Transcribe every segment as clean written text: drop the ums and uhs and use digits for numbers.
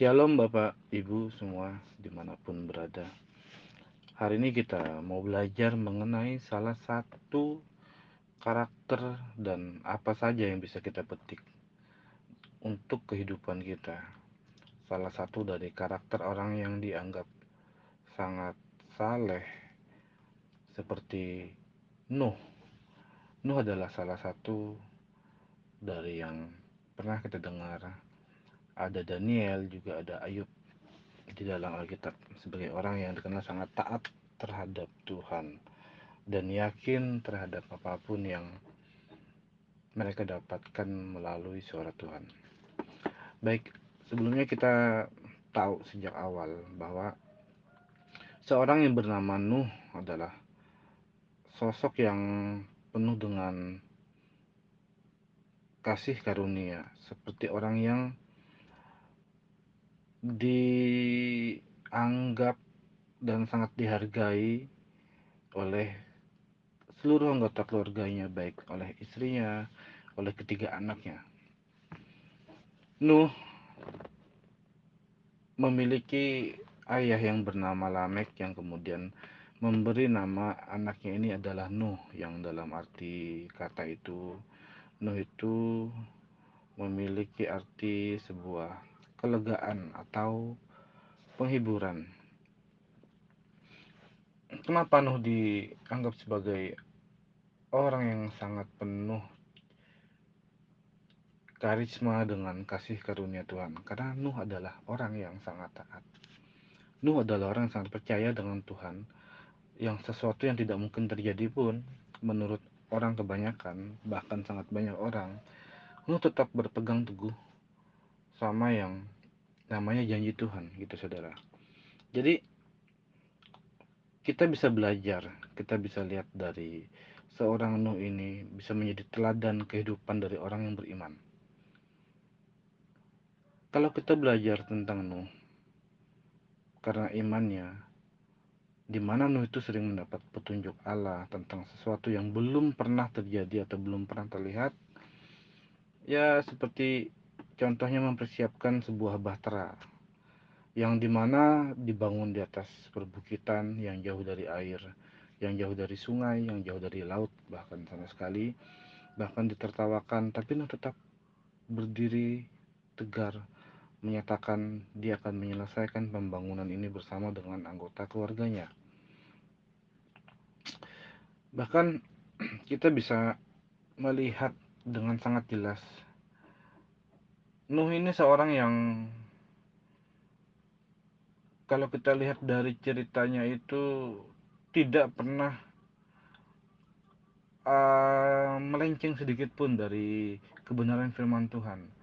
Shalom Bapak Ibu semua dimanapun berada. Hari ini kita mau belajar mengenai salah satu karakter dan apa saja yang bisa kita petik untuk kehidupan kita. Salah satu dari karakter orang yang dianggap sangat saleh seperti Nuh. Nuh adalah salah satu dari yang pernah kita dengar. Ada Daniel, juga ada Ayub di dalam Alkitab sebagai orang yang dikenal sangat taat terhadap Tuhan dan yakin terhadap apapun yang mereka dapatkan melalui suara Tuhan. Baik, sebelumnya kita tahu sejak awal bahwa seorang yang bernama Nuh adalah sosok yang penuh dengan kasih karunia, seperti orang yang dianggap dan sangat dihargai oleh seluruh anggota keluarganya, baik oleh istrinya, oleh ketiga anaknya. Nuh memiliki ayah yang bernama Lamek yang kemudian memberi nama anaknya ini adalah Nuh, yang dalam arti kata itu Nuh itu memiliki arti sebuah kelegaan atau penghiburan. Kenapa Nuh dianggap sebagai orang yang sangat penuh karisma dengan kasih karunia Tuhan? Karena Nuh adalah orang yang sangat taat. Nuh adalah orang yang sangat percaya dengan Tuhan, yang sesuatu yang tidak mungkin terjadi pun menurut orang kebanyakan, bahkan sangat banyak orang, Nuh tetap berpegang teguh sama yang namanya janji Tuhan, gitu saudara. Jadi kita bisa belajar, kita bisa lihat dari seorang Nuh ini bisa menjadi teladan kehidupan dari orang yang beriman. Kalau kita belajar tentang Nuh karena imannya, di mana Nuh itu sering mendapat petunjuk Allah tentang sesuatu yang belum pernah terjadi atau belum pernah terlihat. Ya, seperti contohnya mempersiapkan sebuah bahtera yang dimana dibangun di atas perbukitan yang jauh dari air, yang jauh dari sungai, yang jauh dari laut, bahkan sama sekali, bahkan ditertawakan, tapi Nuh tetap berdiri tegar, menyatakan dia akan menyelesaikan pembangunan ini bersama dengan anggota keluarganya. Bahkan kita bisa melihat dengan sangat jelas Nuh ini seorang yang kalau kita lihat dari ceritanya itu tidak pernah melenceng sedikit pun dari kebenaran firman Tuhan.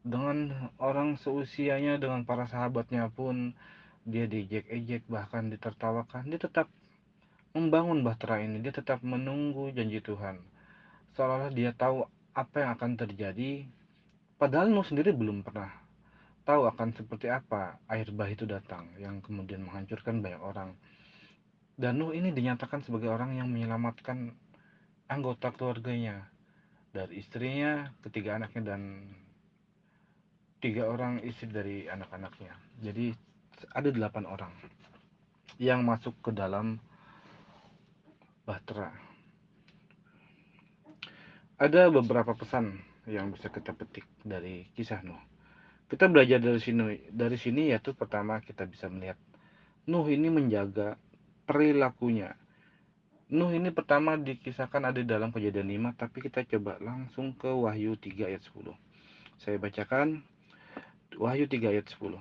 Dengan orang seusianya, dengan para sahabatnya pun dia diejek-ejek, bahkan ditertawakan, dia tetap membangun bahtera ini, dia tetap menunggu janji Tuhan, seolah-olah dia tahu apa yang akan terjadi, padahal Nuh sendiri belum pernah tahu akan seperti apa air bah itu datang yang kemudian menghancurkan banyak orang. Dan Nuh ini dinyatakan sebagai orang yang menyelamatkan anggota keluarganya, dari istrinya, ketiga anaknya, dan 3 orang istri dari anak-anaknya. Jadi ada 8 orang yang masuk ke dalam bahtera. Ada beberapa pesan yang bisa kita petik dari kisah Nuh. Kita belajar dari sini, yaitu pertama kita bisa melihat Nuh ini menjaga perilakunya. Nuh ini pertama dikisahkan ada dalam Kejadian 5, tapi kita coba langsung ke Wahyu 3 ayat 10. Saya bacakan Wahyu 3 ayat 10.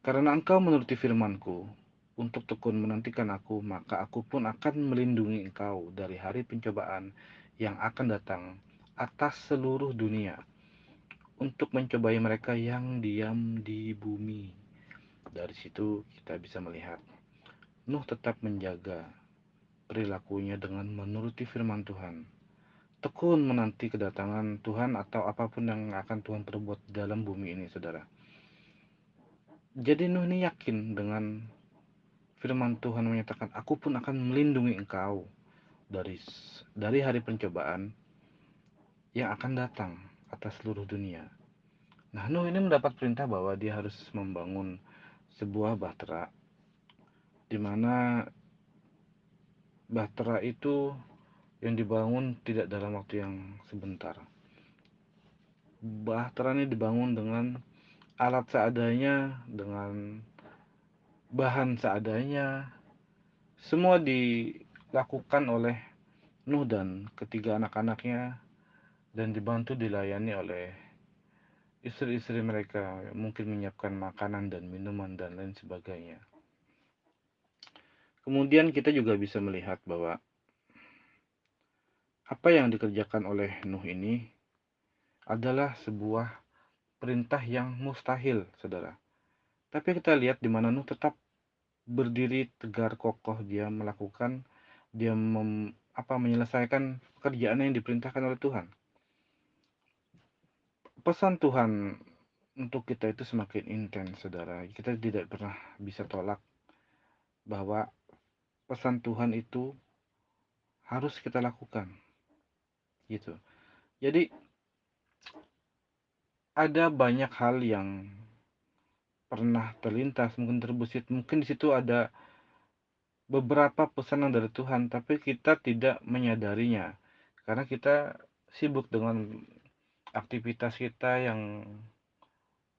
Karena engkau menuruti firmanku untuk tekun menantikan aku, maka aku pun akan melindungi engkau dari hari pencobaan yang akan datang atas seluruh dunia, untuk mencobai mereka yang diam di bumi. Dari situ kita bisa melihat Nuh tetap menjaga perilakunya dengan menuruti firman Tuhan, tekun menanti kedatangan Tuhan atau apapun yang akan Tuhan perbuat dalam bumi ini, saudara. Jadi Nuh ini yakin dengan firman Tuhan menyatakan, aku pun akan melindungi engkau dari hari pencobaan yang akan datang atas seluruh dunia. Nah, Nuh ini mendapat perintah bahwa dia harus membangun sebuah bahtera, di mana bahtera itu yang dibangun tidak dalam waktu yang sebentar. Bahtera ini dibangun dengan alat seadanya, dengan bahan seadanya. Semua dilakukan oleh Nuh dan ketiga anak-anaknya, dan dibantu dilayani oleh istri-istri mereka, mungkin menyiapkan makanan dan minuman dan lain sebagainya. Kemudian kita juga bisa melihat bahwa apa yang dikerjakan oleh Nuh ini adalah sebuah perintah yang mustahil, saudara. Tapi kita lihat di mana Nuh tetap berdiri tegar kokoh, dia melakukan, dia menyelesaikan pekerjaan yang diperintahkan oleh Tuhan. Pesan Tuhan untuk kita itu semakin intens, saudara. Kita tidak pernah bisa tolak bahwa pesan Tuhan itu harus kita lakukan, gitu. Jadi ada banyak hal yang pernah terlintas, mungkin terbesit, mungkin di situ ada beberapa pesanan dari Tuhan, tapi kita tidak menyadarinya karena kita sibuk dengan aktivitas kita yang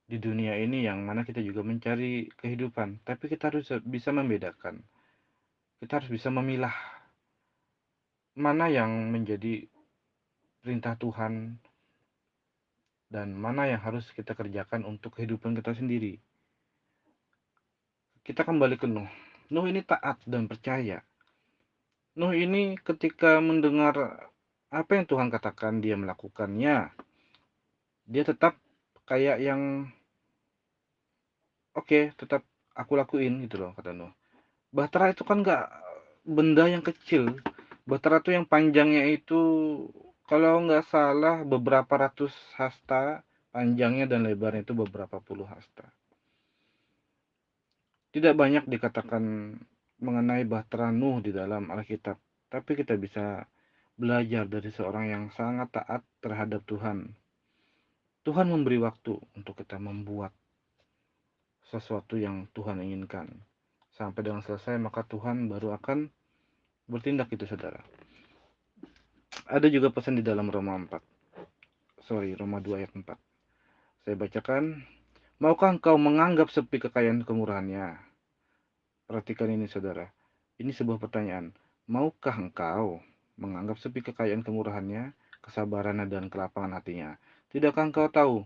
di dunia ini, yang mana kita juga mencari kehidupan. Tapi kita harus bisa membedakan, kita harus bisa memilah mana yang menjadi perintah Tuhan dan mana yang harus kita kerjakan untuk kehidupan kita sendiri. Kita kembali ke Nuh. Nuh ini taat dan percaya. Nuh ini ketika mendengar apa yang Tuhan katakan, dia melakukannya. Dia tetap kayak yang oke, tetap aku lakuin gitu loh, kata Nuh. Bahtera itu kan nggak benda yang kecil. Bahtera itu yang panjangnya itu kalau nggak salah beberapa ratus hasta panjangnya, dan lebarnya itu beberapa puluh hasta. Tidak banyak dikatakan mengenai bahtera Nuh di dalam Alkitab, tapi kita bisa belajar dari seorang yang sangat taat terhadap Tuhan. Tuhan memberi waktu untuk kita membuat sesuatu yang Tuhan inginkan. Sampai dengan selesai, maka Tuhan baru akan bertindak, itu saudara. Ada juga pesan di dalam Roma 2 ayat 4. Saya bacakan. Maukah engkau menganggap sepi kekayaan kemurahannya? Perhatikan ini, saudara. Ini sebuah pertanyaan. Maukah engkau menganggap sepi kekayaan kemurahannya, kesabarannya, dan kelapangan hatinya? Tidakkah engkau tahu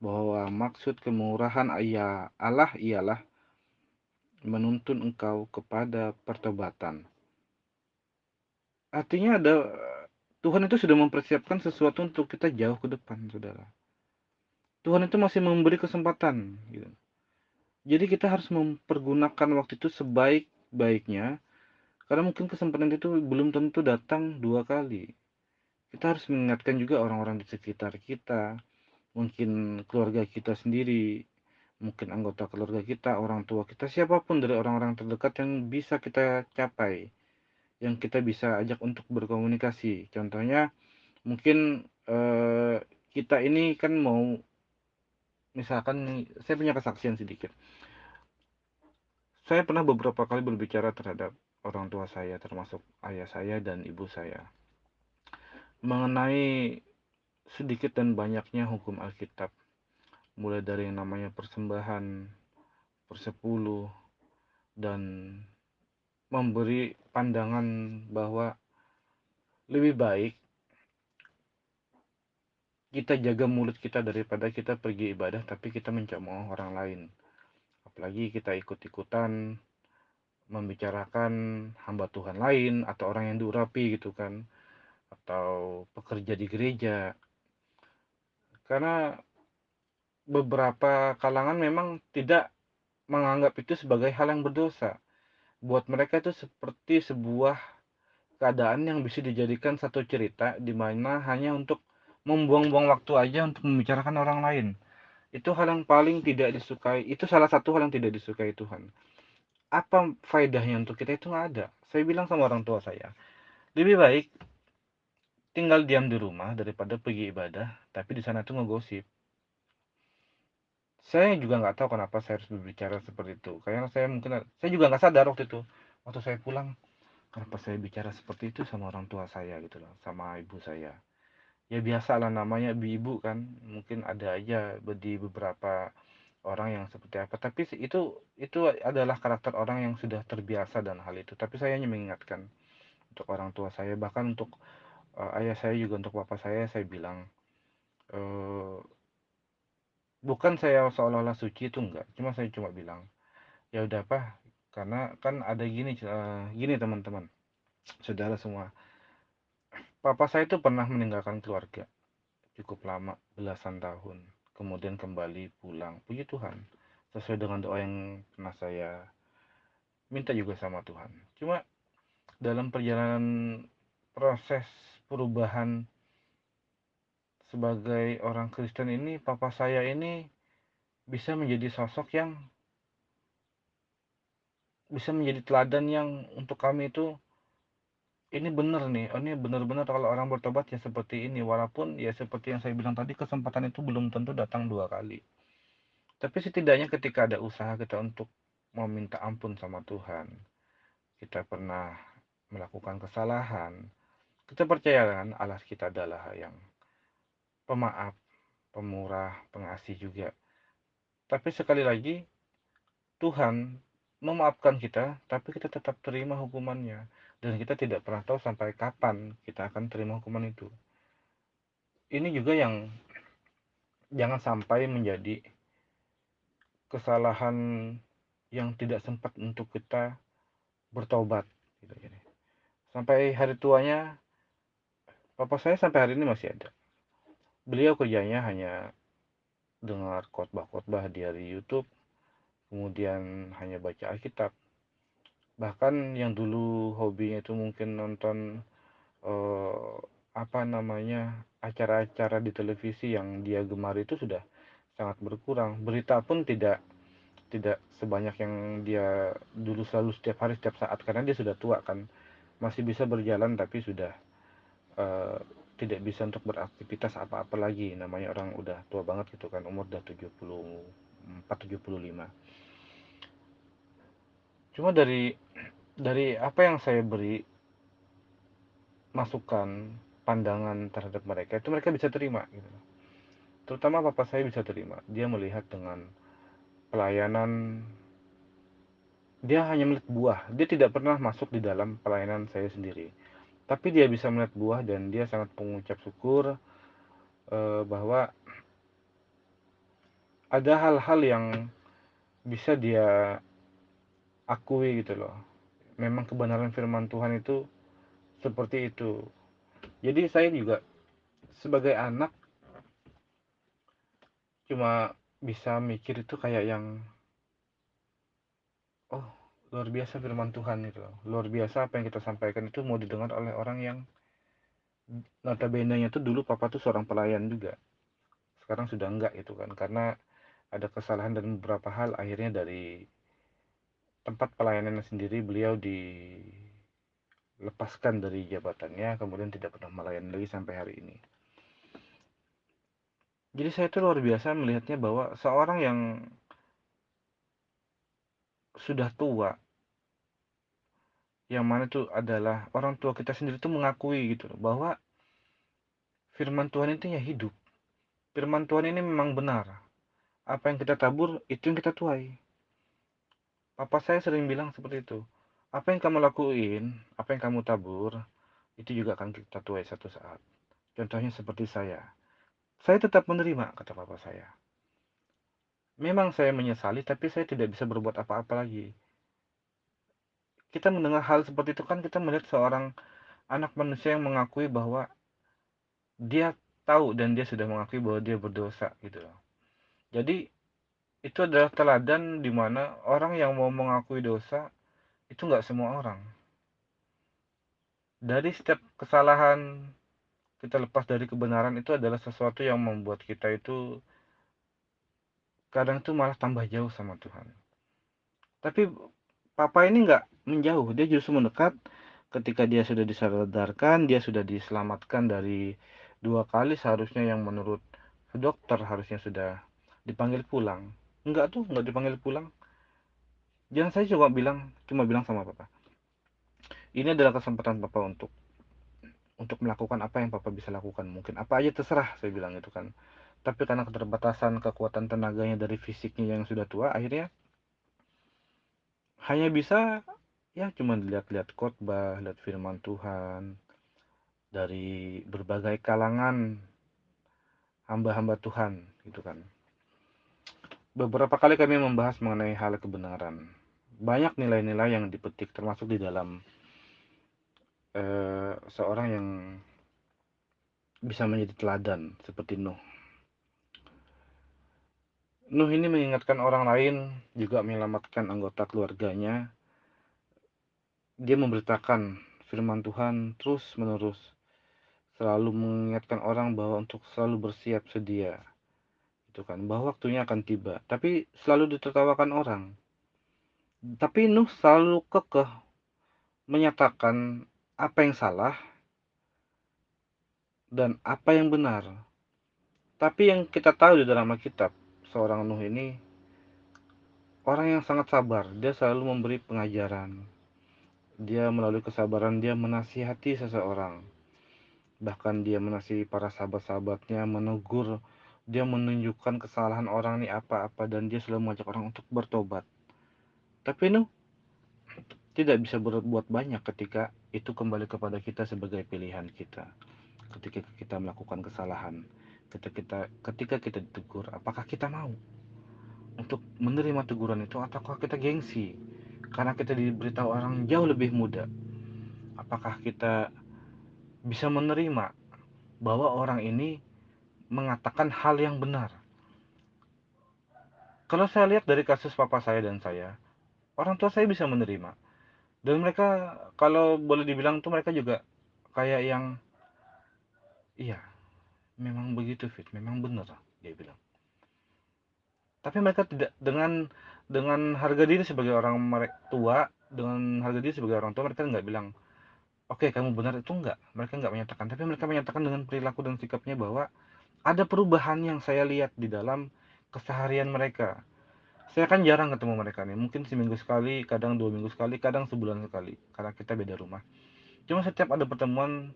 bahwa maksud kemurahan Allah ialah menuntun engkau kepada pertobatan? Artinya Tuhan itu sudah mempersiapkan sesuatu untuk kita jauh ke depan, saudara. Tuhan itu masih memberi kesempatan, gitu. Jadi kita harus mempergunakan waktu itu sebaik-baiknya, karena mungkin kesempatan itu belum tentu datang dua kali. Kita harus mengingatkan juga orang-orang di sekitar kita, mungkin keluarga kita sendiri, mungkin anggota keluarga kita, orang tua kita, siapapun dari orang-orang terdekat yang bisa kita capai, yang kita bisa ajak untuk berkomunikasi. Contohnya, mungkin kita ini kan mau, misalkan saya punya kesaksian sedikit. Saya pernah beberapa kali berbicara terhadap orang tua saya, termasuk ayah saya dan ibu saya, mengenai sedikit dan banyaknya hukum Alkitab, mulai dari yang namanya persembahan, persepuluh, dan memberi pandangan bahwa lebih baik kita jaga mulut kita daripada kita pergi ibadah tapi kita mencemooh orang lain. Apalagi kita ikut-ikutan membicarakan hamba Tuhan lain atau orang yang diurapi gitu kan, atau pekerja di gereja. Karena beberapa kalangan memang tidak menganggap itu sebagai hal yang berdosa. Buat mereka itu seperti sebuah keadaan yang bisa dijadikan satu cerita di mana hanya untuk membuang-buang waktu aja untuk membicarakan orang lain. Itu hal yang paling tidak disukai. Itu salah satu hal yang tidak disukai Tuhan. Apa faedahnya untuk kita? Itu nggak ada. Saya bilang sama orang tua saya, lebih baik tinggal diam di rumah daripada pergi ibadah, tapi di sana tuh ngegosip. Saya juga nggak tahu kenapa saya harus berbicara seperti itu. Karena saya juga nggak sadar waktu itu. Waktu saya pulang, kenapa saya bicara seperti itu sama orang tua saya gitu loh, sama ibu saya. Ya biasalah namanya ibu kan, mungkin ada aja di beberapa orang yang seperti apa. Tapi itu adalah karakter orang yang sudah terbiasa dan hal itu. Tapi saya hanya mengingatkan untuk orang tua saya, bahkan untuk ayah saya juga, untuk bapak saya bilang, eh, bukan saya seolah-olah suci, itu enggak. Saya cuma bilang, ya udah apa, karena kan ada gini, gini teman-teman, saudara semua. Papa saya itu pernah meninggalkan keluarga cukup lama, belasan tahun. Kemudian kembali pulang. Puji Tuhan, sesuai dengan doa yang pernah saya minta juga sama Tuhan. Cuma dalam perjalanan proses perubahan sebagai orang Kristen ini, papa saya ini bisa menjadi sosok yang bisa menjadi teladan yang untuk kami itu, ini benar nih, oh ini benar-benar kalau orang bertobat ya seperti ini. Walaupun ya seperti yang saya bilang tadi, kesempatan itu belum tentu datang dua kali. Tapi setidaknya ketika ada usaha kita untuk meminta ampun sama Tuhan, kita pernah melakukan kesalahan, kita percaya kan Allah kita adalah yang pemaaf, pemurah, pengasih juga. Tapi sekali lagi, Tuhan memaafkan kita, tapi kita tetap terima hukumannya. Dan kita tidak pernah tahu sampai kapan kita akan terima hukuman itu. Ini juga yang jangan sampai menjadi kesalahan yang tidak sempat untuk kita bertobat. Gitu. Sampai hari tuanya, papa saya sampai hari ini masih ada. Beliau kerjanya hanya dengar khotbah-khotbah dari YouTube, kemudian hanya baca Alkitab. Bahkan yang dulu hobinya itu mungkin nonton eh, apa namanya, acara-acara di televisi yang dia gemari itu sudah sangat berkurang. Berita pun tidak tidak sebanyak yang dia dulu, selalu setiap hari setiap saat, karena dia sudah tua kan. Masih bisa berjalan tapi sudah eh, tidak bisa untuk beraktivitas apa-apa lagi, namanya orang udah tua banget gitu kan, umur udah 74 75. Cuma dari apa yang saya beri masukan, pandangan terhadap mereka, itu mereka bisa terima gitu. Terutama papa saya bisa terima. Dia melihat dengan pelayanan, dia hanya melihat buah. Dia tidak pernah masuk di dalam pelayanan saya sendiri. Tapi dia bisa melihat buah dan dia sangat mengucap syukur bahwa ada hal-hal yang bisa dia akui gitu loh. Memang kebenaran firman Tuhan itu seperti itu. Jadi saya juga sebagai anak cuma bisa mikir itu kayak yang, oh luar biasa firman Tuhan itu loh. Luar biasa apa yang kita sampaikan itu mau didengar oleh orang yang notabene-nya tuh dulu papa tuh seorang pelayan juga. Sekarang sudah enggak itu kan, karena ada kesalahan dan beberapa hal, akhirnya dari tempat pelayanannya sendiri beliau dilepaskan dari jabatannya, kemudian tidak pernah melayani lagi sampai hari ini. Jadi saya tuh luar biasa melihatnya bahwa seorang yang sudah tua, yang mana itu adalah orang tua kita sendiri, tuh mengakui gitu loh, bahwa firman Tuhan itu ya hidup. Firman Tuhan ini memang benar. Apa yang kita tabur, itu yang kita tuai. Papa saya sering bilang seperti itu. Apa yang kamu lakuin, apa yang kamu tabur, itu juga akan kita tuai satu saat. Contohnya seperti saya. Saya tetap menerima, kata papa saya. Memang saya menyesali, tapi saya tidak bisa berbuat apa-apa lagi. Kita mendengar hal seperti itu kan, kita melihat seorang anak manusia yang mengakui bahwa dia tahu dan dia sudah mengakui bahwa dia berdosa gitu loh. Jadi itu adalah teladan di mana orang yang mau mengakui dosa itu nggak semua orang. Dari setiap kesalahan kita lepas dari kebenaran, itu adalah sesuatu yang membuat kita itu kadang tuh malah tambah jauh sama Tuhan. Tapi papa ini nggak menjauh, dia justru mendekat. Ketika dia sudah disadarkan, dia sudah diselamatkan dari 2 kali, seharusnya yang menurut dokter harusnya sudah dipanggil pulang. Enggak tuh, enggak dipanggil pulang. Jangan saya cuma bilang sama papa, ini adalah kesempatan papa untuk melakukan apa yang papa bisa lakukan. Mungkin apa aja terserah, saya bilang itu kan. Tapi karena keterbatasan kekuatan tenaganya dari fisiknya yang sudah tua, akhirnya hanya bisa ya cuma lihat-lihat khotbah, lihat firman Tuhan dari berbagai kalangan hamba-hamba Tuhan gitu kan. Beberapa kali kami membahas mengenai hal kebenaran. Banyak nilai-nilai yang dipetik termasuk di dalam seorang yang bisa menjadi teladan seperti Nuh. Nuh ini mengingatkan orang lain, juga menyelamatkan anggota keluarganya. Dia memberitakan firman Tuhan terus-menerus, selalu mengingatkan orang bahwa untuk selalu bersiap sedia. Itu kan, bahwa waktunya akan tiba. Tapi selalu ditertawakan orang. Tapi Nuh selalu kekeh menyatakan apa yang salah dan apa yang benar. Tapi yang kita tahu di dalam Alkitab, seorang Nuh ini orang yang sangat sabar. Dia selalu memberi pengajaran. Dia melalui kesabaran dia menasihati seseorang. Bahkan dia menasihati para sahabat-sahabatnya, menegur, dia menunjukkan kesalahan orang ini apa-apa, dan dia selalu mengajak orang untuk bertobat. Tapi Nuh tidak bisa berbuat banyak ketika itu kembali kepada kita sebagai pilihan kita. Ketika kita melakukan kesalahan, ketika kita ditegur, apakah kita mau untuk menerima teguran itu, ataukah kita gengsi karena kita diberitahu orang jauh lebih muda? Apakah kita bisa menerima bahwa orang ini mengatakan hal yang benar? Kalau saya lihat dari kasus papa saya dan saya, orang tua saya bisa menerima. Dan mereka, kalau boleh dibilang tuh, mereka juga kayak yang, iya, memang begitu Fit, memang benar, dia bilang. Tapi mereka tidak, dengan harga diri sebagai orang tua, dengan harga diri sebagai orang tua, mereka nggak bilang, oke, kamu benar, itu enggak. Mereka nggak menyatakan, tapi mereka menyatakan dengan perilaku dan sikapnya bahwa ada perubahan yang saya lihat di dalam keseharian mereka. Saya kan jarang ketemu mereka nih, mungkin seminggu sekali, kadang 2 minggu sekali, kadang sebulan sekali, karena kita beda rumah. Cuma setiap ada pertemuan,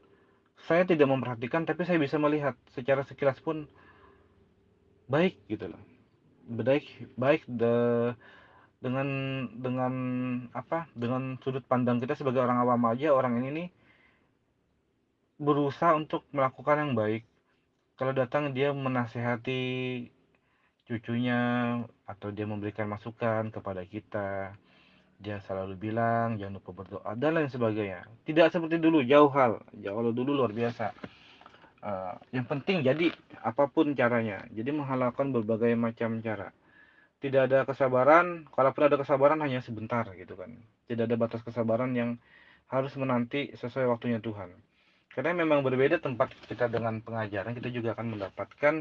saya tidak memperhatikan, tapi saya bisa melihat secara sekilas pun baik gitu loh. Baik, baik dengan dengan apa? Dengan sudut pandang kita sebagai orang awam aja, orang ini nih berusaha untuk melakukan yang baik. Kalau datang dia menasehati cucunya atau dia memberikan masukan kepada kita, dia selalu bilang jangan lupa berdoa dan lain sebagainya. Tidak seperti dulu, jauh dulu luar biasa. Yang penting jadi apapun caranya, jadi menghalalkan berbagai macam cara. Tidak ada kesabaran, kalaupun ada kesabaran hanya sebentar gitu kan. Tidak ada batas kesabaran yang harus menanti sesuai waktunya Tuhan. Karena memang berbeda tempat kita dengan pengajaran, kita juga akan mendapatkan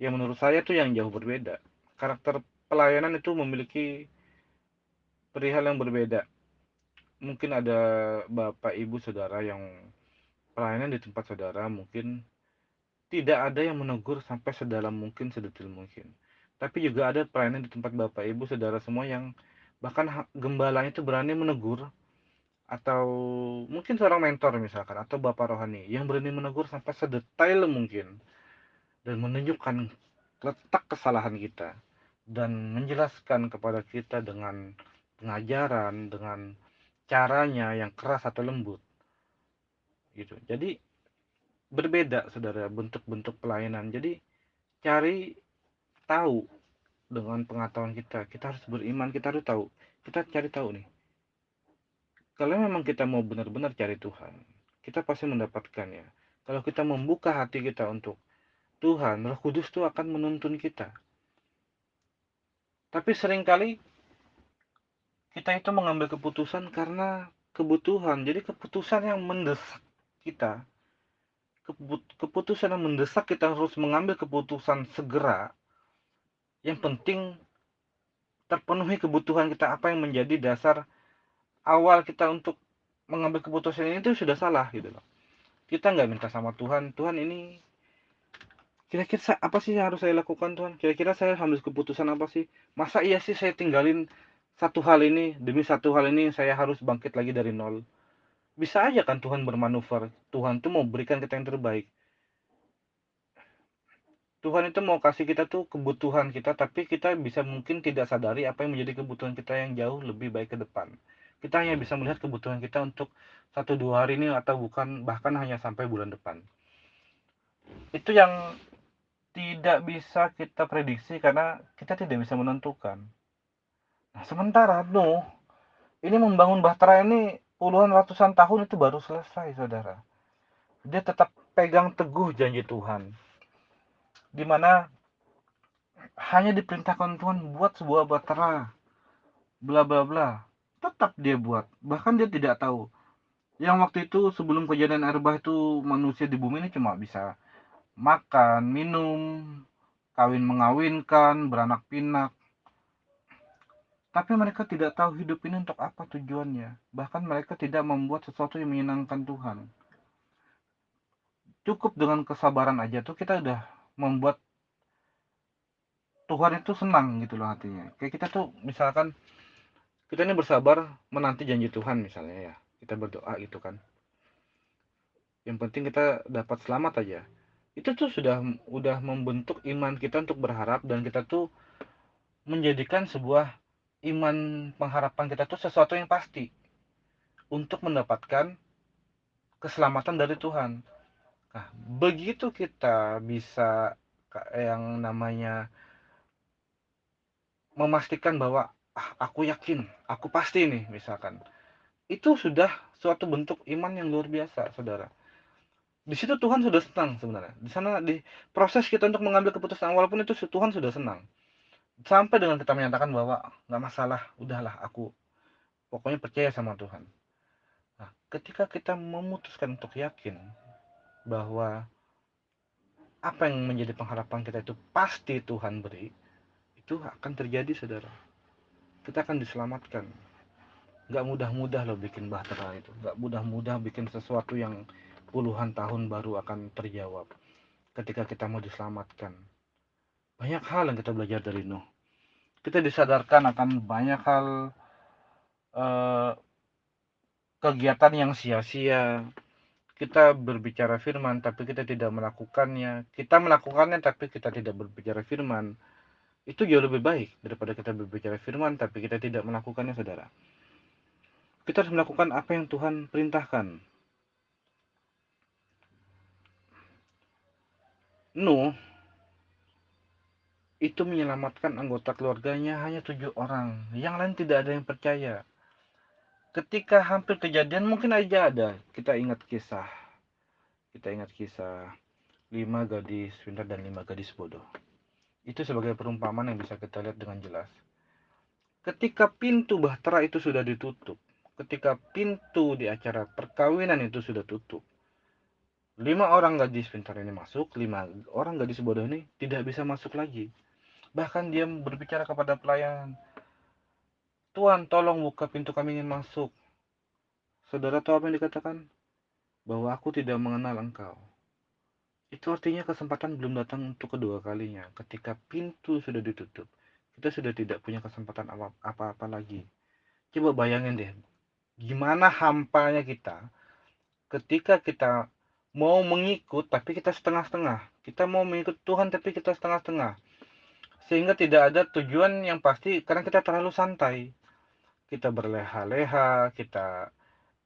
yang menurut saya tuh yang jauh berbeda. Karakter pelayanan itu memiliki perihal yang berbeda. Mungkin ada bapak ibu saudara yang pelayanan di tempat saudara mungkin tidak ada yang menegur sampai sedalam mungkin, sedetil mungkin. Tapi juga ada pelayanan di tempat bapak ibu saudara semua yang bahkan gembalanya itu berani menegur, atau mungkin seorang mentor misalkan, atau bapak rohani yang berani menegur sampai sedetail mungkin dan menunjukkan letak kesalahan kita dan menjelaskan kepada kita dengan pengajaran, dengan caranya yang keras atau lembut gitu. Jadi berbeda saudara bentuk-bentuk pelayanan. Jadi cari tahu dengan pengetahuan kita. Kita harus beriman, kita harus tahu. Kita cari tahu nih. Kalau memang kita mau benar-benar cari Tuhan, kita pasti mendapatkannya. Kalau kita membuka hati kita untuk Tuhan, Roh Kudus itu akan menuntun kita. Tapi seringkali kita itu mengambil keputusan karena kebutuhan. Jadi keputusan yang mendesak kita, keputusan yang mendesak kita harus mengambil keputusan segera. Yang penting terpenuhi kebutuhan kita, apa yang menjadi dasar awal kita untuk mengambil keputusan ini itu sudah salah gitu loh. Kita nggak minta sama Tuhan, Tuhan ini Kira-kira apa sih yang harus saya lakukan Tuhan? Kira-kira saya ambil keputusan apa sih? Masa iya sih saya tinggalin satu hal ini, demi satu hal ini saya harus bangkit lagi dari nol? Bisa aja kan Tuhan bermanuver. Tuhan tuh mau berikan kita yang terbaik. Tuhan itu mau kasih kita tuh kebutuhan kita, tapi kita bisa mungkin tidak sadari apa yang menjadi kebutuhan kita yang jauh lebih baik ke depan. Kita hanya bisa melihat kebutuhan kita untuk 1-2 hari ini atau bukan bahkan hanya sampai bulan depan. Itu yang tidak bisa kita prediksi karena kita tidak bisa menentukan. Nah, sementara Nuh ini membangun Bahtera ini puluhan ratusan tahun itu baru selesai, saudara. Dia tetap pegang teguh janji Tuhan, di mana hanya diperintahkan Tuhan buat sebuah Bahtera, bla bla bla. Tetap dia buat. Bahkan dia tidak tahu. Yang waktu itu sebelum kejadian air bah itu manusia di bumi ini cuma bisa makan, minum, kawin mengawinkan, beranak pinak. Tapi mereka tidak tahu hidup ini untuk apa tujuannya. Bahkan mereka tidak membuat sesuatu yang menyenangkan Tuhan. Cukup dengan kesabaran aja tuh kita udah membuat Tuhan itu senang gitu loh hatinya. Kayak kita tuh misalkan kita ini bersabar menanti janji Tuhan misalnya ya. Kita berdoa gitu kan. Yang penting kita dapat selamat aja. Itu tuh udah membentuk iman kita untuk berharap dan kita tuh menjadikan sebuah iman pengharapan kita tuh sesuatu yang pasti untuk mendapatkan keselamatan dari Tuhan. Nah, begitu kita bisa yang namanya memastikan bahwa aku yakin, aku pasti nih misalkan. Itu sudah suatu bentuk iman yang luar biasa, Saudara. Di situ Tuhan sudah senang sebenarnya. Di sana di proses kita untuk mengambil keputusan walaupun itu Tuhan sudah senang. Sampai dengan kita menyatakan bahwa nggak masalah, udahlah aku pokoknya percaya sama Tuhan. Nah, ketika kita memutuskan untuk yakin bahwa apa yang menjadi pengharapan kita itu pasti Tuhan beri, itu akan terjadi, saudara. Kita akan diselamatkan. Gak mudah-mudah loh bikin bahtera itu. Gak mudah-mudah bikin sesuatu yang puluhan tahun baru akan terjawab. Ketika kita mau diselamatkan. Banyak hal yang kita belajar dari Nuh. Kita disadarkan akan banyak hal eh, kegiatan yang sia-sia. Kita berbicara firman tapi kita tidak melakukannya. Kita melakukannya tapi kita tidak berbicara firman. Itu jauh lebih baik daripada kita berbicara firman tapi kita tidak melakukannya, saudara. Kita harus melakukan apa yang Tuhan perintahkan. Nuh itu menyelamatkan anggota keluarganya hanya 7 orang. Yang lain tidak ada yang percaya. Ketika hampir kejadian mungkin aja ada. Kita ingat kisah 5 gadis pintar dan 5 gadis bodoh. Itu sebagai perumpamaan yang bisa kita lihat dengan jelas. Ketika pintu bahtera itu sudah ditutup, ketika pintu di acara perkawinan itu sudah tutup, 5 orang gadis pintar ini masuk, 5 orang gadis bodoh ini tidak bisa masuk lagi. Bahkan dia berbicara kepada pelayan, Tuan, tolong buka pintu, kami ingin masuk. Saudara tahu apa yang dikatakan? Bahwa aku tidak mengenal engkau. Itu artinya kesempatan belum datang untuk kedua kalinya. Ketika pintu sudah ditutup, kita sudah tidak punya kesempatan apa-apa lagi. Coba bayangin deh, gimana hampanya kita ketika kita mau mengikut tapi kita setengah-setengah. Kita mau mengikut Tuhan tapi kita setengah-setengah. Sehingga tidak ada tujuan yang pasti karena kita terlalu santai. Kita berleha-leha, kita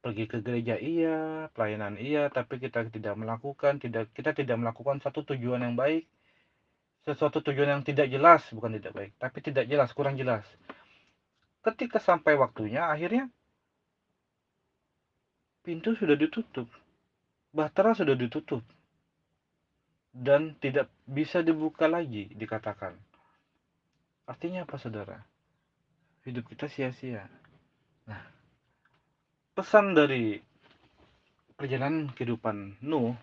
pergi ke gereja iya, pelayanan iya, tapi kita tidak melakukan satu tujuan yang baik, sesuatu tujuan yang tidak jelas, bukan tidak baik, tapi tidak jelas, kurang jelas. Ketika sampai waktunya, akhirnya pintu sudah ditutup, bahtera sudah ditutup, dan tidak bisa dibuka lagi, dikatakan. Artinya apa, saudara? Hidup kita sia-sia. Nah, pesan dari perjalanan kehidupan Nuh,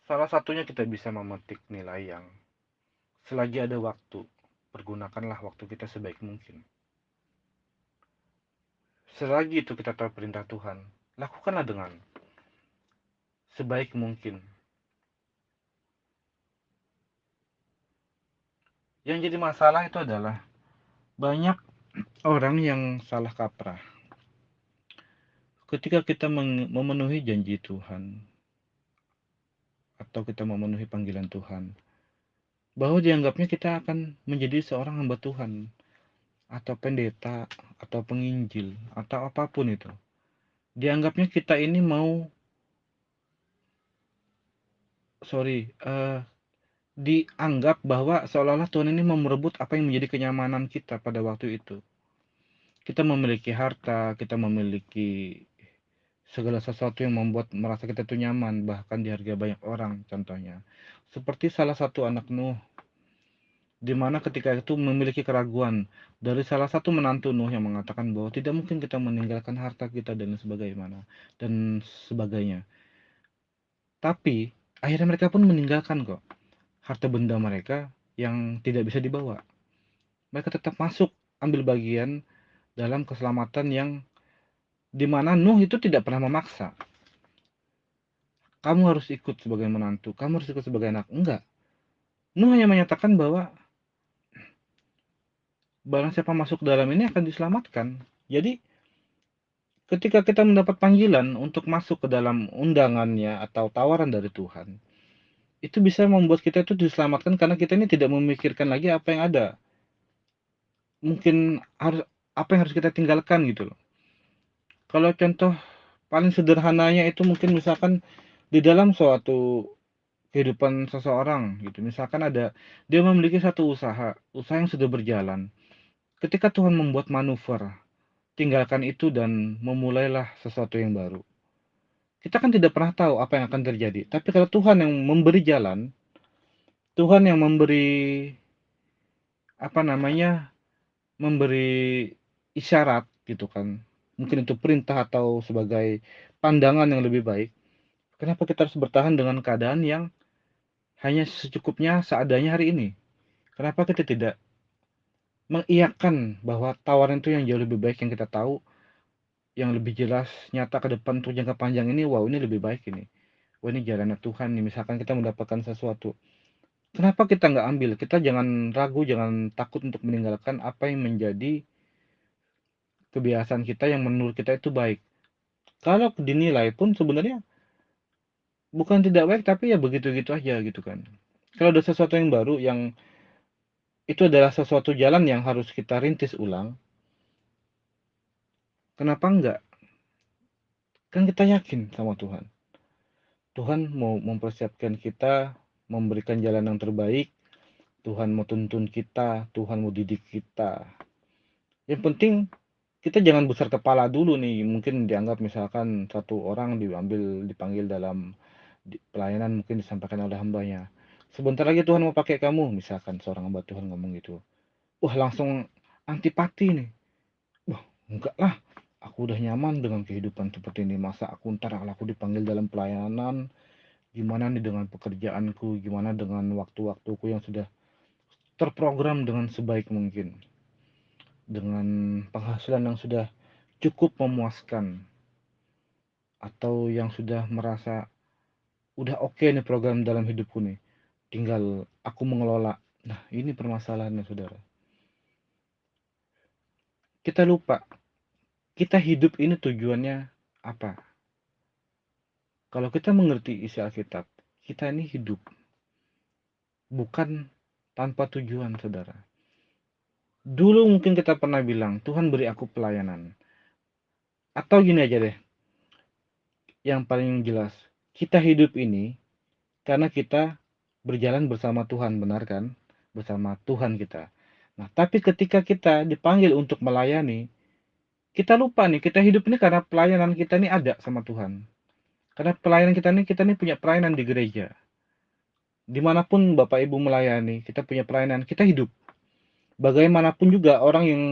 salah satunya kita bisa memetik nilai yang selagi ada waktu, pergunakanlah waktu kita sebaik mungkin. Selagi itu kita tahu perintah Tuhan, lakukanlah dengan sebaik mungkin. Yang jadi masalah itu adalah banyak orang yang salah kaprah. Ketika kita memenuhi janji Tuhan atau kita memenuhi panggilan Tuhan, bahwa dianggapnya kita akan menjadi seorang hamba Tuhan atau pendeta atau penginjil atau apapun itu. Dianggapnya kita ini mau dianggap bahwa seolah-olah Tuhan ini mau merebut apa yang menjadi kenyamanan kita pada waktu itu. Kita memiliki harta, kita memiliki segala sesuatu yang membuat merasa kita itu nyaman, bahkan dihargai banyak orang contohnya. Seperti salah satu anak Nuh, di mana ketika itu memiliki keraguan dari salah satu menantu Nuh yang mengatakan bahwa tidak mungkin kita meninggalkan harta kita dan sebagainya. Tapi akhirnya mereka pun meninggalkan kok harta benda mereka yang tidak bisa dibawa. Mereka tetap masuk ambil bagian dalam keselamatan yang dimana Nuh itu tidak pernah memaksa. Kamu harus ikut sebagai menantu, kamu harus ikut sebagai anak. Enggak. Nuh hanya menyatakan bahwa barang siapa masuk ke dalam ini akan diselamatkan. Jadi ketika kita mendapat panggilan untuk masuk ke dalam undangannya atau tawaran dari Tuhan, itu bisa membuat kita itu diselamatkan karena kita ini tidak memikirkan lagi apa yang ada. Mungkin harus apa yang harus kita tinggalkan gitu loh. Kalau contoh paling sederhananya itu mungkin misalkan di dalam suatu kehidupan seseorang gitu. Misalkan dia memiliki satu usaha yang sudah berjalan. Ketika Tuhan membuat manuver, tinggalkan itu dan memulailah sesuatu yang baru. Kita kan tidak pernah tahu apa yang akan terjadi. Tapi kalau Tuhan yang memberi jalan, Tuhan yang apa namanya, memberi isyarat gitu kan. Mungkin itu perintah atau sebagai pandangan yang lebih baik. Kenapa kita harus bertahan dengan keadaan yang hanya secukupnya seadanya hari ini? Kenapa kita tidak mengiyakan bahwa tawaran itu yang jauh lebih baik yang kita tahu, yang lebih jelas, nyata ke depan untuk jangka panjang ini, wow ini lebih baik ini. Wah ini jalannya Tuhan nih, misalkan kita mendapatkan sesuatu. Kenapa kita nggak ambil? Kita jangan ragu, jangan takut untuk meninggalkan apa yang menjadi kebiasaan kita yang menurut kita itu baik. Kalau dinilai pun sebenarnya bukan tidak baik, tapi ya begitu-gitu aja gitu kan. Kalau ada sesuatu yang baru yang itu adalah sesuatu jalan yang harus kita rintis ulang, kenapa enggak? Kan kita yakin sama Tuhan. Tuhan mau mempersiapkan kita, memberikan jalan yang terbaik, Tuhan mau tuntun kita, Tuhan mau didik kita. Yang penting kita jangan besar kepala dulu nih. Mungkin dianggap misalkan satu orang dipanggil dalam pelayanan mungkin disampaikan oleh hambanya. Sebentar lagi Tuhan mau pakai kamu, misalkan seorang hamba Tuhan ngomong gitu. Wah langsung antipati nih. Wah enggak lah, aku udah nyaman dengan kehidupan seperti ini. Masa aku dipanggil dalam pelayanan, gimana nih dengan pekerjaanku, gimana dengan waktu-waktuku yang sudah terprogram dengan sebaik mungkin, dengan penghasilan yang sudah cukup memuaskan, atau yang sudah merasa udah oke nih program dalam hidupku nih, tinggal aku mengelola. Nah ini permasalahannya saudara, kita lupa kita hidup ini tujuannya apa. Kalau kita mengerti isi Alkitab, kita ini hidup bukan tanpa tujuan saudara. Dulu mungkin kita pernah bilang Tuhan beri aku pelayanan, atau gini aja deh, yang paling jelas, kita hidup ini karena kita berjalan bersama Tuhan, benar kan? Bersama Tuhan kita. Nah, tapi ketika kita dipanggil untuk melayani, kita lupa nih, kita hidup ini karena pelayanan kita ini ada sama Tuhan. Karena pelayanan kita ini punya pelayanan di gereja. Dimanapun Bapak Ibu melayani, kita punya pelayanan, kita hidup. Bagaimanapun juga orang yang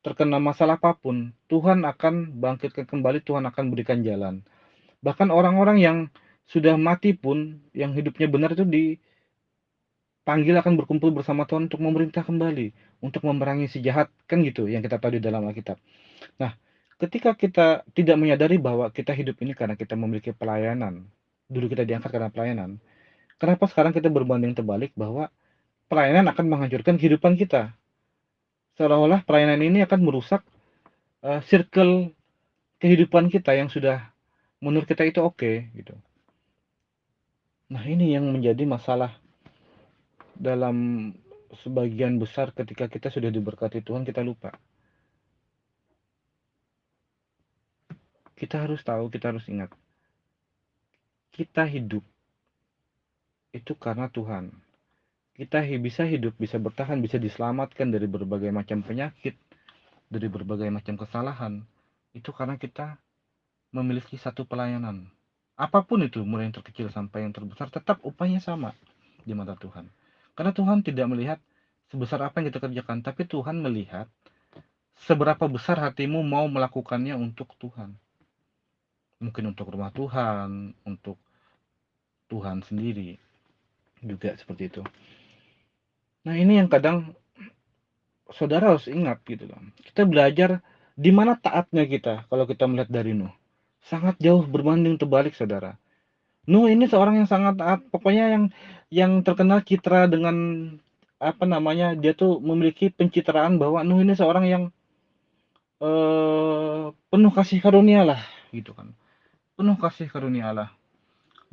terkena masalah apapun, Tuhan akan bangkitkan kembali, Tuhan akan berikan jalan. Bahkan orang-orang yang sudah mati pun, yang hidupnya benar itu dipanggil akan berkumpul bersama Tuhan untuk memerintah kembali, untuk memerangi si jahat, kan gitu yang kita tahu di dalam Alkitab. Nah, ketika kita tidak menyadari bahwa kita hidup ini karena kita memiliki pelayanan, dulu kita diangkat karena pelayanan, kenapa sekarang kita berbanding terbalik bahwa pelayanan akan menghancurkan kehidupan kita. Seolah-olah pelayanan ini akan merusak circle kehidupan kita yang sudah menurut kita itu oke, gitu. Nah, ini yang menjadi masalah dalam sebagian besar ketika kita sudah diberkati Tuhan, kita lupa. Kita harus tahu, kita harus ingat. Kita hidup itu karena Tuhan. Kita bisa hidup, bisa bertahan, bisa diselamatkan dari berbagai macam penyakit, dari berbagai macam kesalahan. Itu karena kita memiliki satu pelayanan. Apapun itu, mulai yang terkecil sampai yang terbesar, tetap upahnya sama di mata Tuhan. Karena Tuhan tidak melihat sebesar apa yang kita kerjakan, tapi Tuhan melihat seberapa besar hatimu mau melakukannya untuk Tuhan. Mungkin untuk rumah Tuhan, untuk Tuhan sendiri, juga seperti itu. Nah, ini yang kadang saudara harus ingat gitu loh. Kita belajar di mana taatnya kita kalau kita melihat dari Nuh. Sangat jauh berbanding terbalik, saudara. Nuh ini seorang yang sangat taat, pokoknya yang terkenal citra dengan apa namanya, dia tuh memiliki pencitraan bahwa Nuh ini seorang yang penuh kasih karunia lah, gitu kan. Penuh kasih karunia Allah.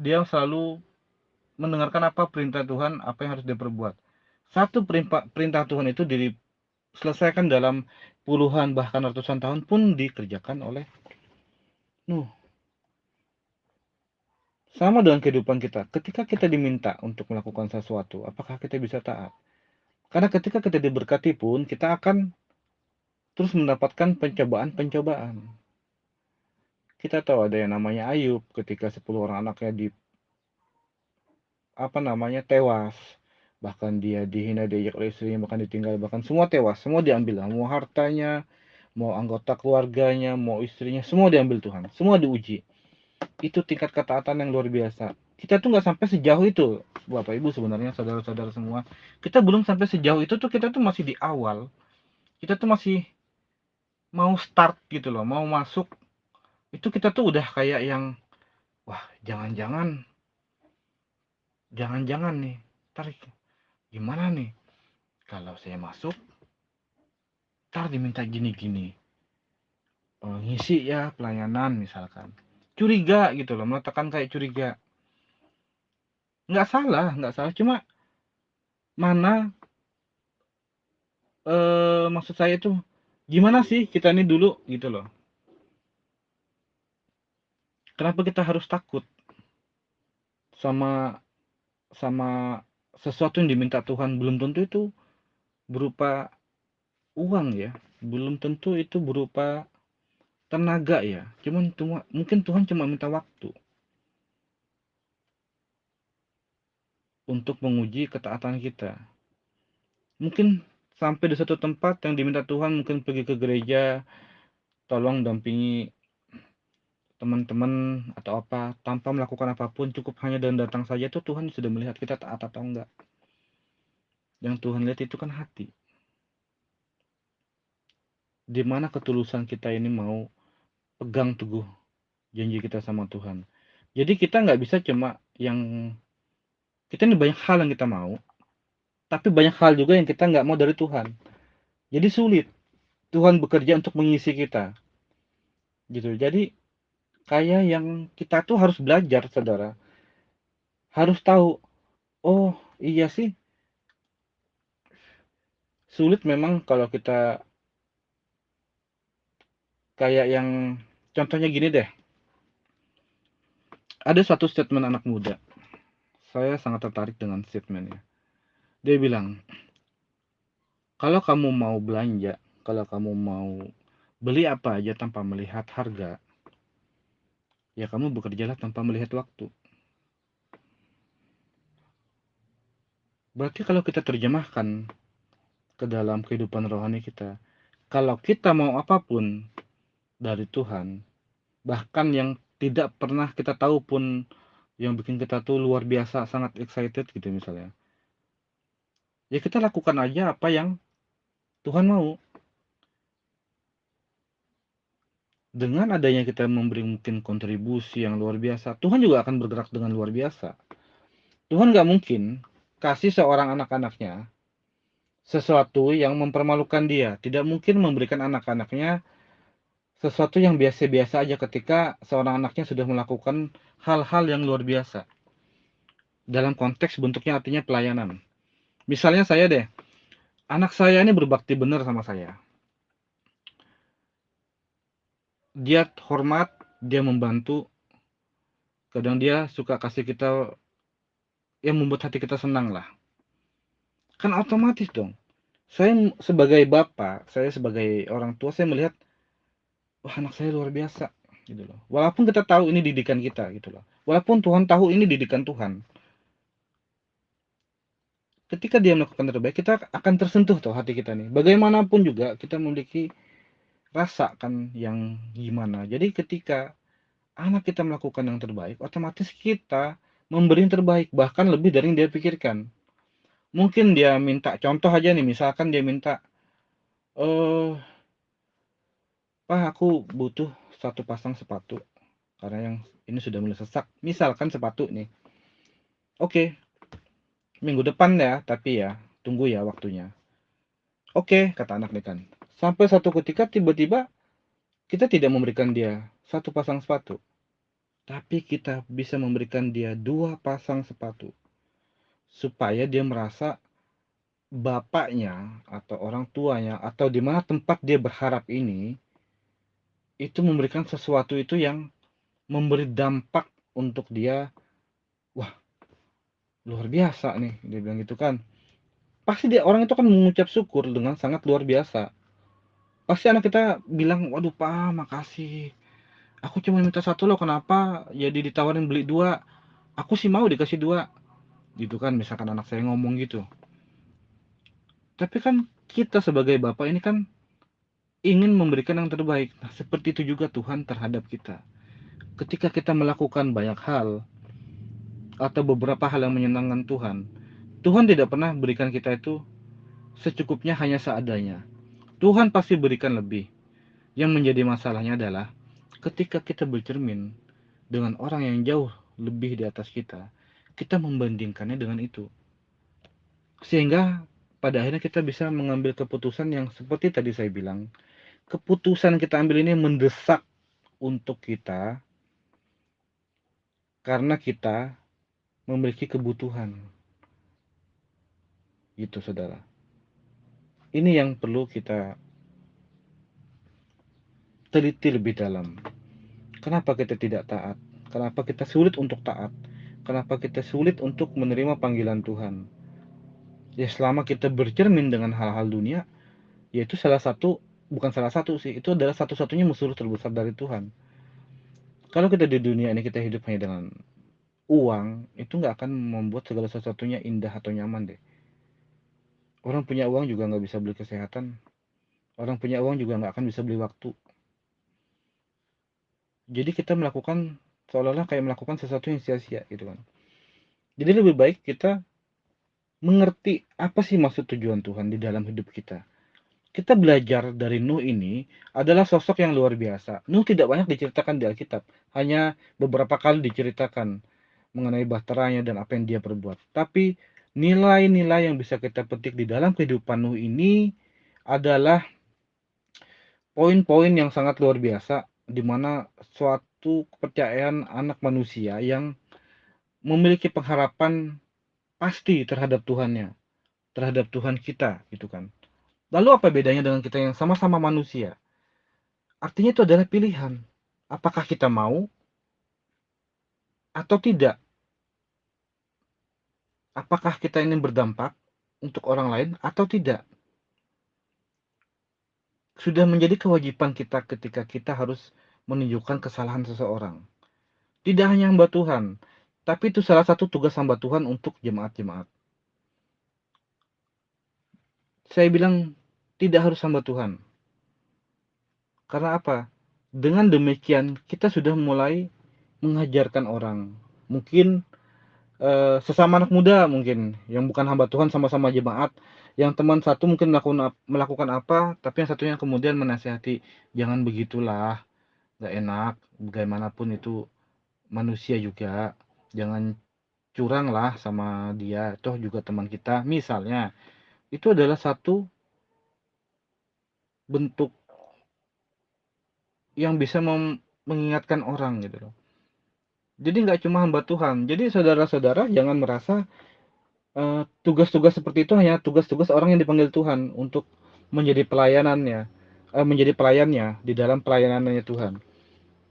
Dia selalu mendengarkan apa perintah Tuhan, apa yang harus dia perbuat. Satu perintah Tuhan itu diselesaikan dalam puluhan bahkan ratusan tahun pun dikerjakan oleh Nuh. Sama dengan kehidupan kita. Ketika kita diminta untuk melakukan sesuatu, apakah kita bisa taat? Karena ketika kita diberkati pun, kita akan terus mendapatkan pencobaan-pencobaan. Kita tahu ada yang namanya Ayub ketika 10 orang anaknya tewas. Bahkan dia dihina, diajak oleh istrinya, bahkan ditinggal, bahkan semua tewas, semua diambil. Mau hartanya, mau anggota keluarganya, mau istrinya, semua diambil Tuhan. Semua diuji. Itu tingkat ketaatan yang luar biasa. Kita tuh nggak sampai sejauh itu, Bapak Ibu, sebenarnya saudara-saudara semua. Kita belum sampai sejauh itu tuh, kita tuh masih di awal. Kita tuh masih mau start gitu loh, mau masuk. Itu kita tuh udah kayak yang, wah, jangan-jangan nih, tarik. Gimana nih? Kalau saya masuk, ntar diminta gini-gini. Ngisi ya pelayanan misalkan. Curiga gitu loh, meletakkan kayak curiga. Nggak salah. Cuma mana maksud saya tuh gimana sih kita ini dulu gitu loh. Kenapa kita harus takut sama sama sesuatu yang diminta Tuhan? Belum tentu itu berupa uang ya, belum tentu itu berupa tenaga ya. Mungkin Tuhan cuma minta waktu untuk menguji ketaatan kita. Mungkin sampai di satu tempat yang diminta Tuhan, mungkin pergi ke gereja, tolong dampingi teman-teman atau apa, tanpa melakukan apapun, cukup hanya dan datang saja, tuh Tuhan sudah melihat kita taat atau enggak. Yang Tuhan lihat itu kan hati. Di mana ketulusan kita ini mau pegang teguh janji kita sama Tuhan. Jadi kita nggak bisa cuma yang, kita ini banyak hal yang kita mau, tapi banyak hal juga yang kita nggak mau dari Tuhan. Jadi sulit Tuhan bekerja untuk mengisi kita. Gitu. Jadi kayak yang kita tuh harus belajar, saudara. Harus tahu, oh iya sih, sulit memang kalau kita kayak yang, contohnya gini deh. Ada suatu statement anak muda. Saya sangat tertarik dengan statementnya. Dia bilang, kalau kamu mau belanja, kalau kamu mau beli apa aja tanpa melihat harga, ya kamu bekerjalah tanpa melihat waktu. Berarti kalau kita terjemahkan ke dalam kehidupan rohani kita, kalau kita mau apapun dari Tuhan, bahkan yang tidak pernah kita tahu pun, yang bikin kita tuh luar biasa sangat excited gitu misalnya, ya kita lakukan aja apa yang Tuhan mau. Dengan adanya kita memberi mungkin kontribusi yang luar biasa, Tuhan juga akan bergerak dengan luar biasa. Tuhan nggak mungkin kasih seorang anak-anaknya sesuatu yang mempermalukan dia. Tidak mungkin memberikan anak-anaknya sesuatu yang biasa-biasa aja ketika seorang anaknya sudah melakukan hal-hal yang luar biasa. Dalam konteks bentuknya artinya pelayanan. Misalnya saya deh, anak saya ini berbakti benar sama saya. Dia hormat, dia membantu, kadang dia suka kasih kita yang membuat hati kita senang lah. Kan otomatis dong. Saya sebagai bapak, saya sebagai orang tua, saya melihat, wah anak saya luar biasa gitu loh. Walaupun kita tahu ini didikan kita gitu loh. Walaupun Tuhan tahu ini didikan Tuhan. Ketika dia melakukan terbaik, kita akan tersentuh tuh hati kita nih. Bagaimanapun juga kita memiliki rasa kan yang gimana. Jadi ketika anak kita melakukan yang terbaik, otomatis kita memberi yang terbaik, bahkan lebih dari yang dia pikirkan. Mungkin dia minta contoh aja nih, misalkan dia minta, eh Pak, aku butuh satu pasang sepatu karena yang ini sudah mulai sesak. Misalkan sepatu nih. Oke, minggu depan ya, tapi ya tunggu ya waktunya. Oke, kata anak nih kan. Sampai satu ketika tiba-tiba kita tidak memberikan dia satu pasang sepatu, tapi kita bisa memberikan dia dua pasang sepatu supaya dia merasa bapaknya atau orang tuanya atau di mana tempat dia berharap ini itu memberikan sesuatu itu yang memberi dampak untuk dia. Wah, luar biasa nih, dia bilang gitu kan. Pasti dia orang itu kan mengucap syukur dengan sangat luar biasa. Pasti anak kita bilang, waduh pak, makasih. Aku cuma minta satu loh, kenapa? Jadi ditawarin beli dua. Aku sih mau dikasih dua. Gitu kan, misalkan anak saya ngomong gitu. Tapi kan kita sebagai bapak ini kan ingin memberikan yang terbaik. Nah, seperti itu juga Tuhan terhadap kita. Ketika kita melakukan banyak hal, atau beberapa hal yang menyenangkan Tuhan, Tuhan tidak pernah berikan kita itu secukupnya hanya seadanya. Tuhan pasti berikan lebih. Yang menjadi masalahnya adalah ketika kita bercermin dengan orang yang jauh lebih di atas kita, kita membandingkannya dengan itu. Sehingga pada akhirnya kita bisa mengambil keputusan yang seperti tadi saya bilang. Keputusan kita ambil ini mendesak untuk kita karena kita memiliki kebutuhan. Gitu saudara. Ini yang perlu kita teliti lebih dalam. Kenapa kita tidak taat? Kenapa kita sulit untuk taat? Kenapa kita sulit untuk menerima panggilan Tuhan? Ya selama kita bercermin dengan hal-hal dunia, yaitu salah satu, bukan salah satu sih, itu adalah satu-satunya musuh terbesar dari Tuhan. Kalau kita di dunia ini kita hidup hanya dengan uang, itu nggak akan membuat segala sesuatunya indah atau nyaman deh. Orang punya uang juga nggak bisa beli kesehatan. Orang punya uang juga nggak akan bisa beli waktu. Jadi kita melakukan seolah-olah kayak melakukan sesuatu yang sia-sia gitu kan. Jadi lebih baik kita mengerti apa sih maksud tujuan Tuhan di dalam hidup kita. Kita belajar dari Nuh ini adalah sosok yang luar biasa. Nuh tidak banyak diceritakan di Alkitab, hanya beberapa kali diceritakan mengenai bahteranya dan apa yang dia perbuat. Tapi nilai-nilai yang bisa kita petik di dalam kehidupan Nuh ini adalah poin-poin yang sangat luar biasa, di mana suatu kepercayaan anak manusia yang memiliki pengharapan pasti terhadap Tuhannya, terhadap Tuhan kita, gitu kan. Lalu apa bedanya dengan kita yang sama-sama manusia? Artinya itu adalah pilihan. Apakah kita mau atau tidak? Apakah kita ingin berdampak untuk orang lain atau tidak? Sudah menjadi kewajiban kita ketika kita harus menunjukkan kesalahan seseorang. Tidak hanya hamba Tuhan, tapi itu salah satu tugas hamba Tuhan untuk jemaat-jemaat. Saya bilang tidak harus hamba Tuhan. Karena apa? Dengan demikian kita sudah mulai mengajarkan orang. Mungkin sesama anak muda mungkin yang bukan hamba Tuhan sama-sama jemaat, yang teman satu mungkin melakukan apa, tapi yang satunya kemudian menasihati, jangan begitulah, nggak enak, bagaimanapun itu manusia juga, jangan curang lah sama dia, toh juga teman kita, misalnya, itu adalah satu bentuk yang bisa mengingatkan orang gitu loh. Jadi nggak cuma hamba Tuhan. Jadi saudara-saudara jangan merasa tugas-tugas seperti itu hanya tugas-tugas orang yang dipanggil Tuhan untuk menjadi menjadi pelayannya di dalam pelayanannya Tuhan.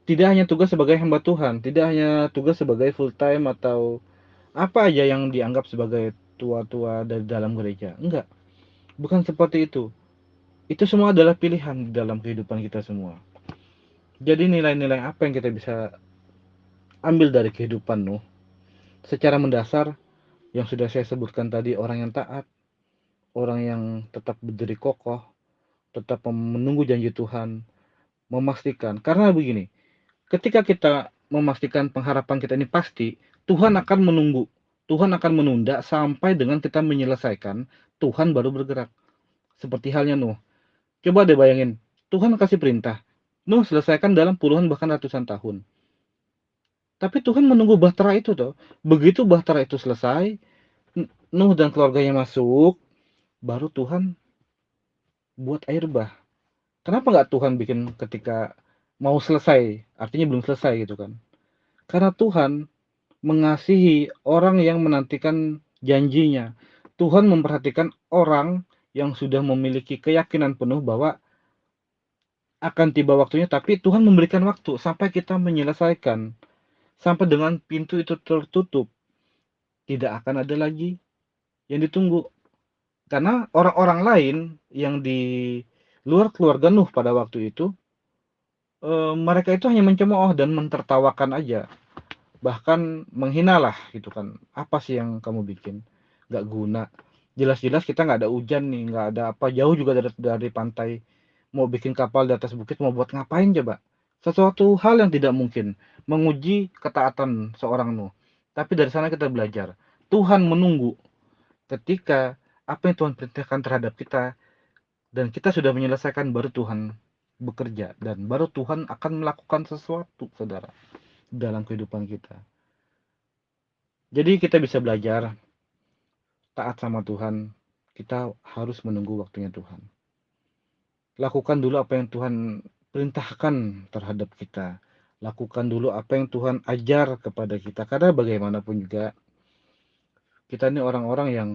Tidak hanya tugas sebagai hamba Tuhan, tidak hanya tugas sebagai full time atau apa aja yang dianggap sebagai tua-tua dari dalam gereja. Enggak, bukan seperti itu. Itu semua adalah pilihan di dalam kehidupan kita semua. Jadi nilai-nilai apa yang kita bisa ambil dari kehidupan Nuh? Secara mendasar, yang sudah saya sebutkan tadi, orang yang taat, orang yang tetap berdiri kokoh, tetap menunggu janji Tuhan, memastikan. Karena begini, ketika kita memastikan pengharapan kita ini pasti, Tuhan akan menunggu. Tuhan akan menunda sampai dengan kita menyelesaikan, Tuhan baru bergerak. Seperti halnya Nuh. Coba deh bayangin, Tuhan kasih perintah. Nuh selesaikan dalam puluhan bahkan ratusan tahun. Tapi Tuhan menunggu bahtera itu tuh. Begitu bahtera itu selesai, Nuh dan keluarganya masuk, baru Tuhan buat air bah. Kenapa nggak Tuhan bikin ketika mau selesai, artinya belum selesai gitu kan? Karena Tuhan mengasihi orang yang menantikan janjinya. Tuhan memperhatikan orang yang sudah memiliki keyakinan penuh bahwa akan tiba waktunya, tapi Tuhan memberikan waktu sampai kita menyelesaikan. Sampai dengan pintu itu tertutup, tidak akan ada lagi yang ditunggu. Karena orang-orang lain yang di luar keluarga Nuh pada waktu itu, mereka itu hanya mencemooh dan mentertawakan aja. Bahkan menghinalah gitu kan. Apa sih yang kamu bikin? Nggak guna. Jelas-jelas kita nggak ada hujan nih, nggak ada apa, jauh juga dari pantai. Mau bikin kapal di atas bukit, mau buat ngapain coba? Sesuatu hal yang tidak mungkin. Menguji ketaatan seorang Nuh. Tapi dari sana kita belajar. Tuhan menunggu ketika apa yang Tuhan perintahkan terhadap kita dan kita sudah menyelesaikan, baru Tuhan bekerja dan baru Tuhan akan melakukan sesuatu, saudara, dalam kehidupan kita. Jadi kita bisa belajar taat sama Tuhan. Kita harus menunggu waktunya Tuhan. Lakukan dulu apa yang Tuhan perintahkan terhadap kita. Lakukan dulu apa yang Tuhan ajar kepada kita. Karena bagaimanapun juga kita ini orang-orang yang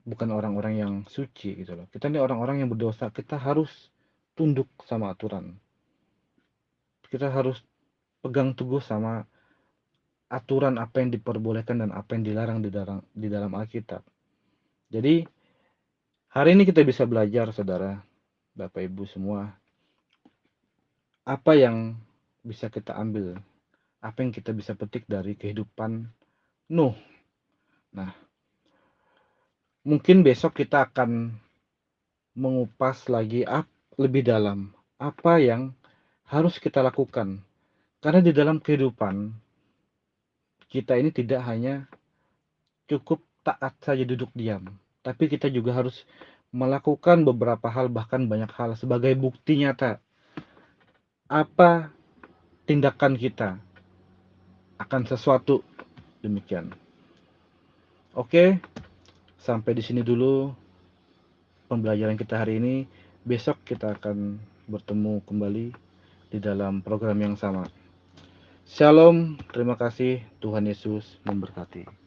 bukan orang-orang yang suci gitu loh. Kita ini orang-orang yang berdosa. Kita harus tunduk sama aturan. Kita harus pegang teguh sama aturan apa yang diperbolehkan dan apa yang dilarang di dalam Alkitab. Jadi hari ini kita bisa belajar, saudara, Bapak Ibu semua, apa yang bisa kita ambil, apa yang kita bisa petik dari kehidupan Nuh. Nah, mungkin besok kita akan mengupas lagi lebih dalam apa yang harus kita lakukan. Karena di dalam kehidupan kita ini tidak hanya cukup taat saja duduk diam, tapi kita juga harus melakukan beberapa hal, bahkan banyak hal sebagai bukti nyata apa tindakan kita akan sesuatu demikian. Oke, sampai di sini dulu pembelajaran kita hari ini. Besok kita akan bertemu kembali di dalam program yang sama. Shalom, terima kasih. Tuhan Yesus memberkati.